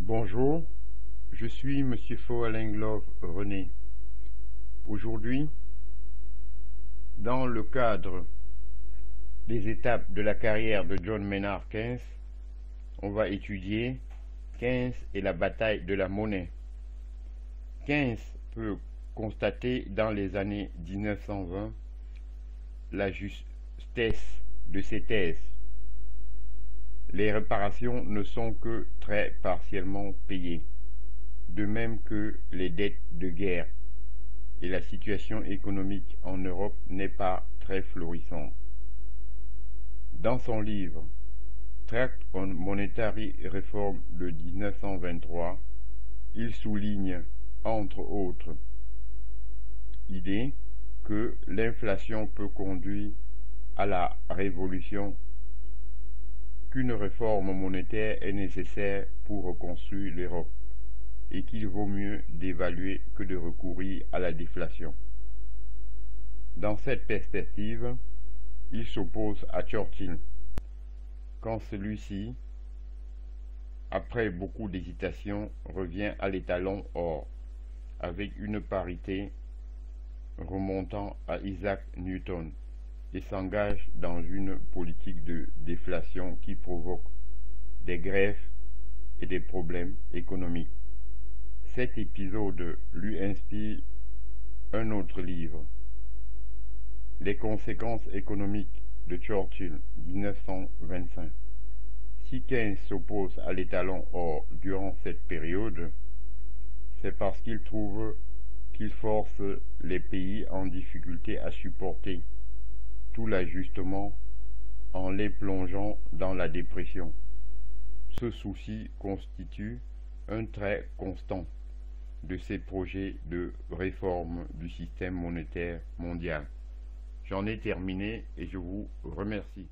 Bonjour, je suis Monsieur Fallinglove René. Aujourd'hui, dans le cadre des étapes de la carrière de John Maynard Keynes, on va étudier Keynes et la bataille de la monnaie. Keynes peut constater dans les années 1920 la justesse de ses thèses. Les réparations ne sont que très partiellement payées, de même que les dettes de guerre, et la situation économique en Europe n'est pas très florissante. Dans son livre Tract on Monetary Reform de 1923, il souligne, entre autres idées, que l'inflation peut conduire à la révolution, qu'une réforme monétaire est nécessaire pour reconstruire l'Europe et qu'il vaut mieux d'évaluer que de recourir à la déflation. Dans cette perspective, il s'oppose à Churchill, quand celui-ci, après beaucoup d'hésitation, revient à l'étalon or, avec une parité remontant à Isaac Newton, et s'engage dans une politique de déflation qui provoque des grèves et des problèmes économiques. Cet épisode lui inspire un autre livre, Les conséquences économiques de Churchill, 1925. Si Keynes s'oppose à l'étalon or durant cette période, c'est parce qu'il trouve qu'il force les pays en difficulté à supporter tout l'ajustement en les plongeant dans la dépression. Ce souci constitue un trait constant de ces projets de réforme du système monétaire mondial. J'en ai terminé et je vous remercie.